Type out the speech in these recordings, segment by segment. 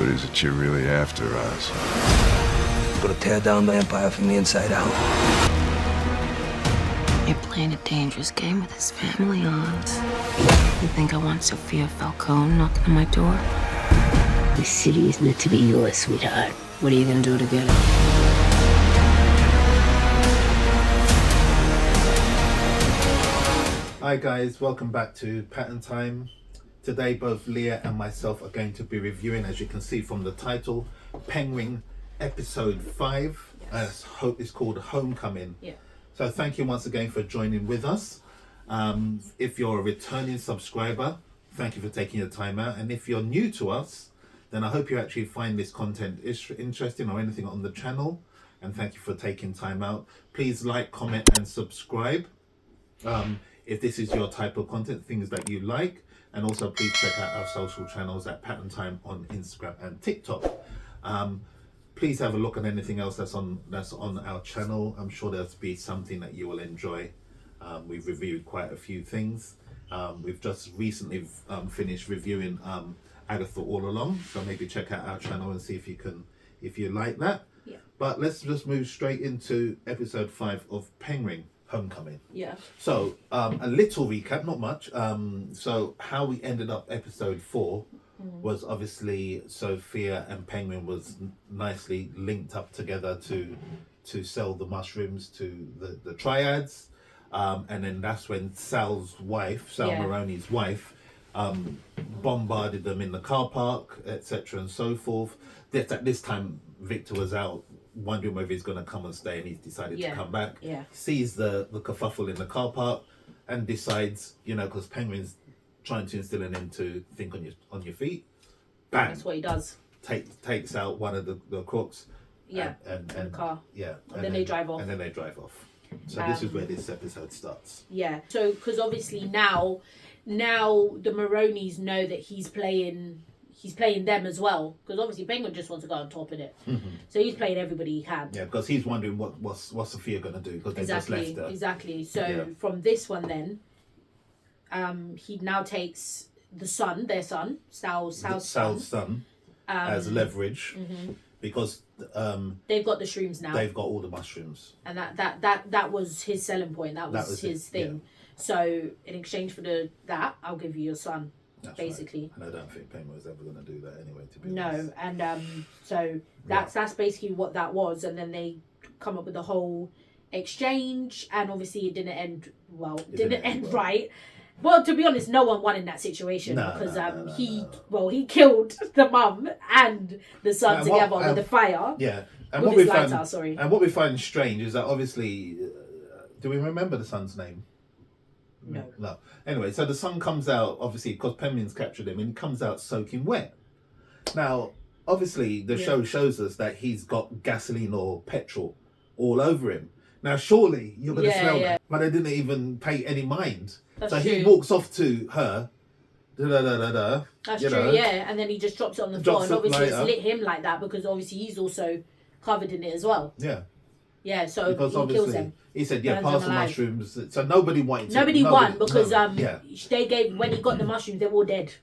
What is it you're really after, Oz? Gonna tear down the empire from the inside out. You're playing a dangerous game with his family, Oz. You think I want Sofia Falcone knocking on my door? The city is meant to be yours, sweetheart. What are you gonna do to get it? Hi guys, welcome back to Patten Time. Today both Leah and myself are going to be reviewing, as you can see from the title, Penguin episode 5. Yes. It's called Homecoming. Yeah. So thank you once again for joining with us. If you're a returning subscriber, thank you for taking your time out. And if you're new to us, then I hope you actually find this content interesting or anything on the channel. And thank you for taking time out. Please like, comment and subscribe. If this is your type of content, things that you like. And also please check out our social channels at Patten Time on Instagram and TikTok. Please have a look at anything else that's on our channel. I'm sure there'll be something that you will enjoy. We've reviewed quite a few things. We've just recently finished reviewing Agatha All Along, so maybe check out our channel and see if you like that. Yeah. But let's just move straight into episode 5 of Penguin Homecoming. Yeah. So a little recap, not much. So how we ended up episode 4 was obviously Sofia and Penguin was nicely linked up together to sell the mushrooms to the triads, and then that's when Sal's wife, Sal Maroney's wife, bombarded them in the car park, etc. and so forth. At this time Victor was out wondering whether he's going to come and stay, and he's decided to come back. Sees the kerfuffle in the car park and decides, because Penguin's trying to instill in him to think on your feet. Bang! That's what he does. Takes out one of the crooks. Yeah. And the car. Yeah. And then they drive off. And then they drive off. So this is where this episode starts. Yeah. So because obviously now the Maronis know that he's playing them as well, because obviously Penguin just wants to go on top of it. So he's playing everybody he can. Yeah, because he's wondering what's Sofia going to do, because they just left her. Exactly. So from this one then, he now takes their son, Sal's son, as leverage, because they've got the shrooms now. They've got all the mushrooms, and that was his selling point. That was his thing. Yeah. So in exchange for that, I'll give you your son. That's basically right. And I don't think Penguin was ever going to do that anyway, to be honest. And so that's basically what that was. And then they come up with the whole exchange, and obviously it didn't end well. Didn't end right. Well, to be honest, no one won in that situation because he killed the mum and the son together with the fire. Yeah, and what we find strange is that obviously, do we remember the son's name? No. Anyway, so the son comes out, obviously, because Penguin's captured him, and he comes out soaking wet. Now, obviously, the show shows us that he's got gasoline or petrol all over him. Now, surely you're going to smell that, but they didn't even pay any mind. That's so true. He walks off to her. That's true, yeah. And then he just drops it on the floor, and obviously it's lit him like that because obviously he's also covered in it as well. Yeah. Yeah, so because he kills him. He said, pass the mushrooms. So nobody wanted to. Nobody won because they gave, when he got the mushrooms, they were all dead.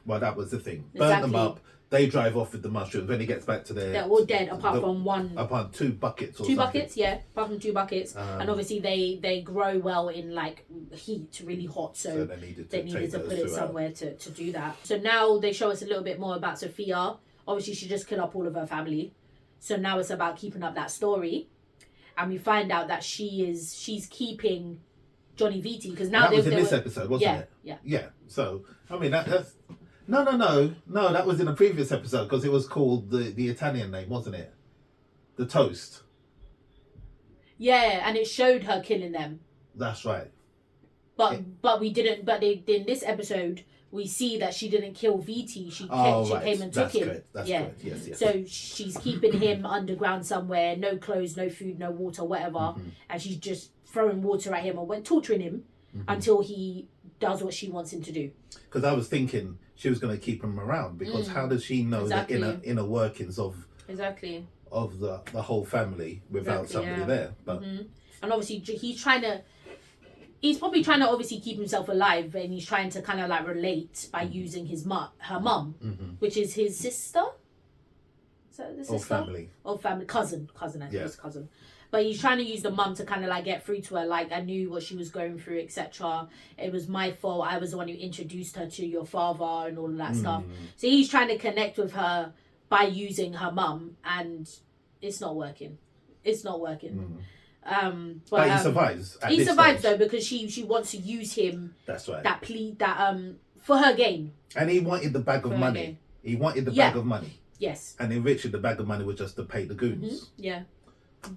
Well, that was the thing. Burn them up. They drive off with the mushrooms. When he gets back to they're all dead apart from one. Apart 2 buckets or two something. Buckets, yeah. Apart from 2 buckets. And obviously they grow well in like heat, really hot. So they needed to put it somewhere to do that. So now they show us a little bit more about Sofia. Obviously she just killed up all of her family. So now it's about keeping up that story. And we find out that she's keeping Johnny Vitti because now that was in this episode, wasn't it? Yeah. So I mean that's no. That was in a previous episode because it was called the Italian name, wasn't it? The Toast. Yeah, and it showed her killing them. That's right. But we didn't. But in this episode, we see that she didn't kill VT. She came and took him. That's correct. Yes. So she's keeping him underground somewhere, no clothes, no food, no water, whatever. And she's just throwing water at him and torturing him until he does what she wants him to do. Because I was thinking she was going to keep him around because how does she know the inner workings of the whole family without somebody there? But and obviously he's probably trying to obviously keep himself alive, and he's trying to kind of like relate by using her mum, which is his sister. the sister? Or family. Or family. Cousin, I think Yeah. it's cousin. But he's trying to use the mum to kind of like get through to her. Like, I knew what she was going through, etc. It was my fault. I was the one who introduced her to your father and all of that stuff. So he's trying to connect with her by using her mum, and it's not working. It's not working. But he survives. He survives though, because she wants to use him. That's right. That for her gain. And he wanted the bag of money. He wanted the bag of money. Yes. And in Richard, the bag of money was just to pay the goons. Yeah.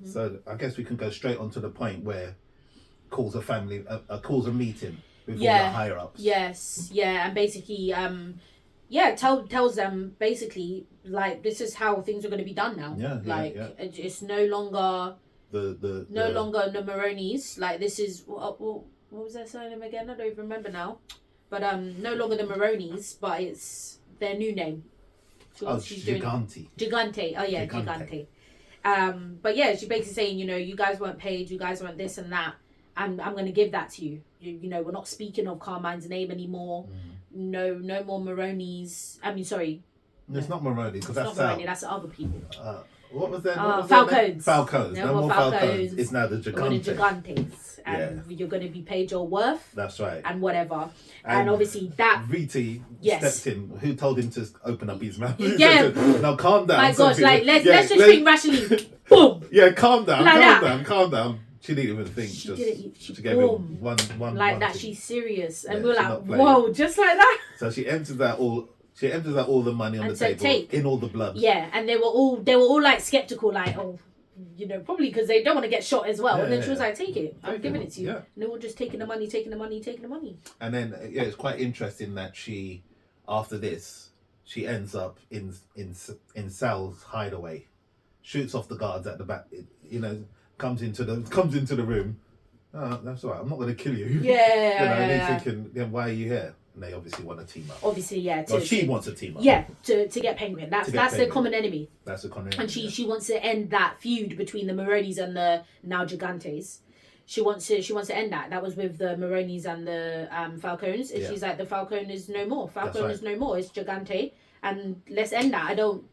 So I guess we can go straight on to the point where calls a family, calls a meeting with all the higher ups. Yes. Yeah. And basically, tells them basically like this is how things are going to be done now. It's no longer no longer the Maronis. Like this is what was their surname again? I don't even remember now. But no longer the Maronis, but it's their new name. She's Gigante. Gigante. Oh yeah, Gigante. But yeah, she's basically saying, you guys weren't paid, you guys weren't this and that, and I'm going to give that to you. We're not speaking of Carmine's name anymore. No more Maronis. I mean, sorry. It's not Maroni, because that's not Maroni, that's other people. What was that? Falcons. Falcons. No more Falcons. It's now the Gigante. The Gigantes. And you're going to be paid your worth. That's right. And whatever. And obviously that... Viti stepped in. Who told him to open up his mouth? Yeah. Now calm down. My gosh, like, let's just think rationally. Boom. Yeah, calm down. Like calm down. She didn't even think. She didn't. She gave him one. Like that, she's serious. And we're like, whoa, just like that. So she empties out all the money on the table, in all the blood. Yeah, and they were all like skeptical, like, probably because they don't want to get shot as well. And then she was like, take it, I'm giving it to you. Yeah. And they were just taking the money. And then it's quite interesting that she, after this, she ends up in Sal's hideaway, shoots off the guards at the back. Comes into the room. Oh, that's all right. I'm not going to kill you. Yeah. And they're thinking, then why are you here? And they obviously want to team up. Obviously, yeah. She wants a team up. Yeah, to get Penguin. That's their common enemy. That's the common enemy. And she wants to end that feud between the Maronis and the now Gigantes. She wants to end that. That was with the Maronis and the Falcons. And she's like, the Falcon is no more. Falcon is no more. It's Gigante, and let's end that. I don't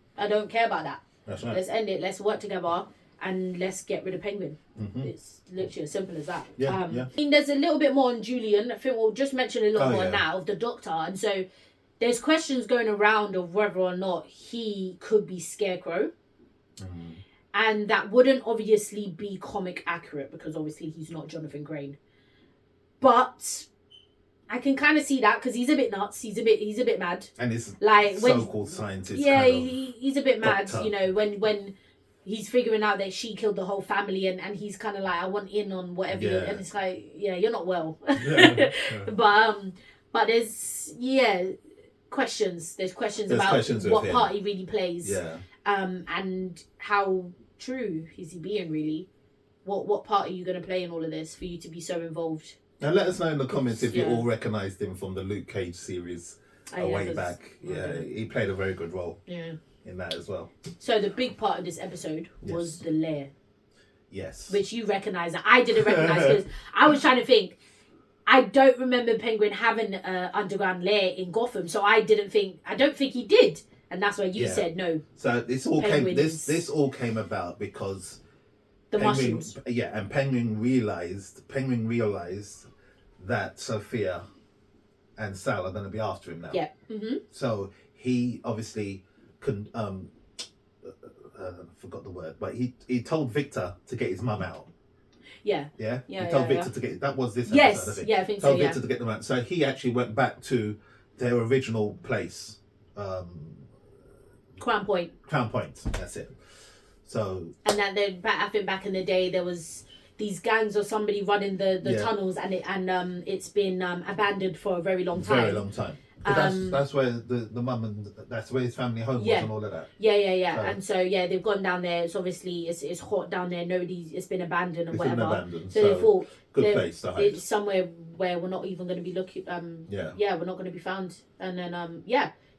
care about that. That's right. Let's end it. Let's work together. And let's get rid of Penguin. It's literally as simple as that. I mean, there's a little bit more on Julian. I think we'll just mention a little more now of the Doctor. And so there's questions going around of whether or not he could be Scarecrow. And that wouldn't obviously be comic accurate because obviously he's not Jonathan Crane. But I can kind of see that because he's a bit nuts. He's a bit mad. And he's like so-called scientist. Yeah, he's a bit mad. When he's figuring out that she killed the whole family and he's kind of like, I want in on whatever and it's like, you're not well. But there's questions. There's questions about what part he really plays. And how true is he being really? What part are you going to play in all of this for you to be so involved? Now let us know in the comments if you all recognised him from the Luke Cage series way back. He played a very good role. In that as well. So the big part of this episode was the lair. Yes. Which you recognise. I didn't recognise because I was trying to think. I don't remember Penguin having an underground lair in Gotham, so I don't think he did. And that's why you said no. So this all came about because the mushrooms. Yeah, and Penguin realised that Sofia and Sal are going to be after him now. Yeah. So he obviously forgot the word, but he told Victor to get his mum out. He told Victor to get, that was this episode, I think. I think so. Told Victor to get them out. So he actually went back to their original place. Crown Point, that's it. So and then I think back in the day there was these gangs or somebody running the tunnels and it's been abandoned for a very long time. That's where the mum and that's where his family home was and all of that. And so they've gone down there. It's obviously it's hot down there. It's been abandoned and whatever. So they thought good place to hide. It's somewhere where we're not even going to be looking. We're not going to be found. And then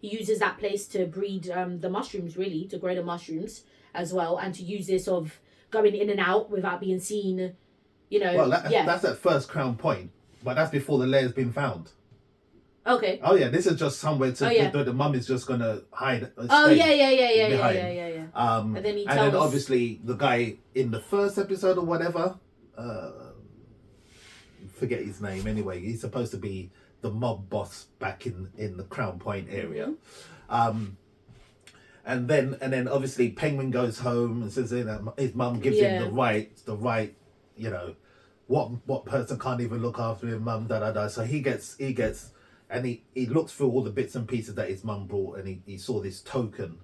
he uses that place to breed the mushrooms, really, to grow the mushrooms as well, and to use this of going in and out without being seen. Well, that's at first Crown Point, but that's before the lair's been found. Okay. Oh yeah, this is just somewhere to. Oh, yeah. The mum is just gonna hide. Oh yeah. And then he then obviously the guy in the first episode or whatever, forget his name anyway. He's supposed to be the mob boss back in the Crown Point area. And then obviously Penguin goes home and says his mum gives him the right, you know, what person can't even look after him, mum, So he gets and he looks through all the bits and pieces that his mum brought, and he saw this token,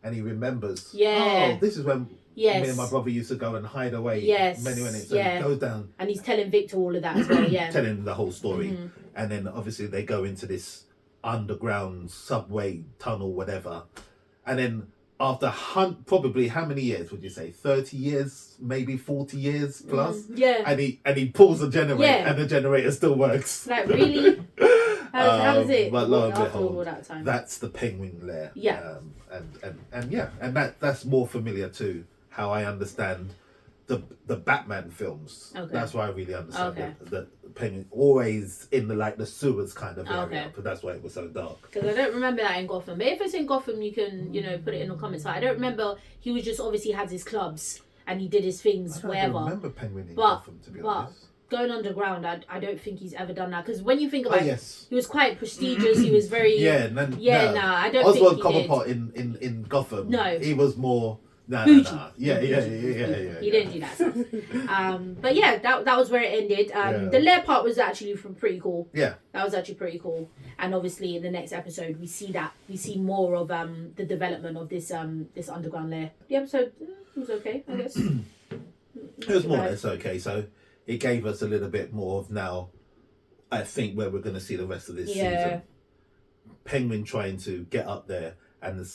and he remembers. Yeah. Oh, this is when me and my brother used to go and hide away. Yes. Many minutes. So he goes down. And he's telling Victor all of that as well. Yeah. Telling him the whole story, and then obviously they go into this underground subway tunnel, whatever, and then. After probably how many years would you say? 30 years, maybe 40 years plus. Yeah. And he pulls the generator, and the generator still works. Like really? How does it? But lo and behold, all that time? that's the Penguin Lair. Yeah. And that's more familiar to how I understand the Batman films. Okay. That's why I really understand the Penguin always in the sewers kind of area. Okay. But that's why it was so dark. Because I don't remember that in Gotham. But if it's in Gotham, you can put it in the comments. I don't remember. He was just obviously had his clubs and he did his things I wherever. don't remember Penguin in Gotham, to be honest. Going underground, I don't think he's ever done that. Because when you think about he was quite prestigious. He was very I don't Oswald think he Cobblepot in Gotham. No, he was more. No. Yeah. He didn't do that stuff. But yeah, that was where it ended. The Lair part was actually pretty cool. Yeah, that was actually pretty cool. And obviously in the next episode we see more of the development of this underground lair. The episode was okay, I guess. It was more or less okay. So it gave us a little bit more of now. I think where we're going to see the rest of this season. Penguin trying to get up there. And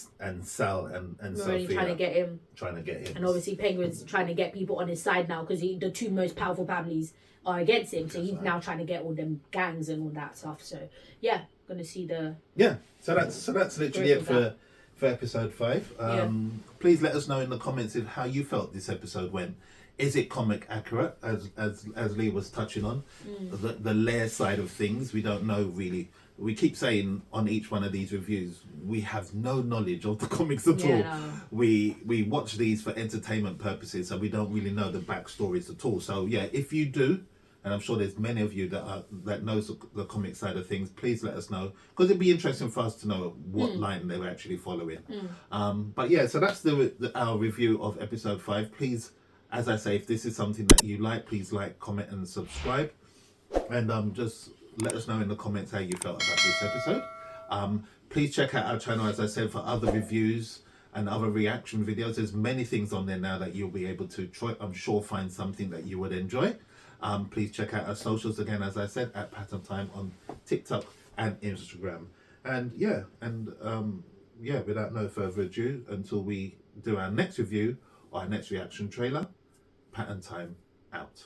Sal and Sofia trying to get him. And obviously Penguin's trying to get people on his side now because the two most powerful families are against him. So he's now trying to get all them gangs and all that stuff. So yeah, gonna see the So that's literally it for episode 5. Please let us know in the comments how you felt this episode went. Is it comic accurate, as Lee was touching on? The lair side of things, we don't know really. We keep saying on each one of these reviews, we have no knowledge of the comics at all. No. We watch these for entertainment purposes, so we don't really know the backstories at all. So yeah, if you do, and I'm sure there's many of you that knows the comic side of things, please let us know, because it'd be interesting for us to know what line they were actually following. But yeah, so that's our review of episode 5. Please, as I say, if this is something that you like, please like, comment and subscribe, and just let us know in the comments how you felt about this episode. Please check out our channel, as I said, for other reviews and other reaction videos. There's many things on there now that you'll be able to try, I'm sure, find something that you would enjoy. Please check out our socials again, as I said, at Patten Time on TikTok and Instagram. And without no further ado, until we do our next review or our next reaction trailer, Patten Time out.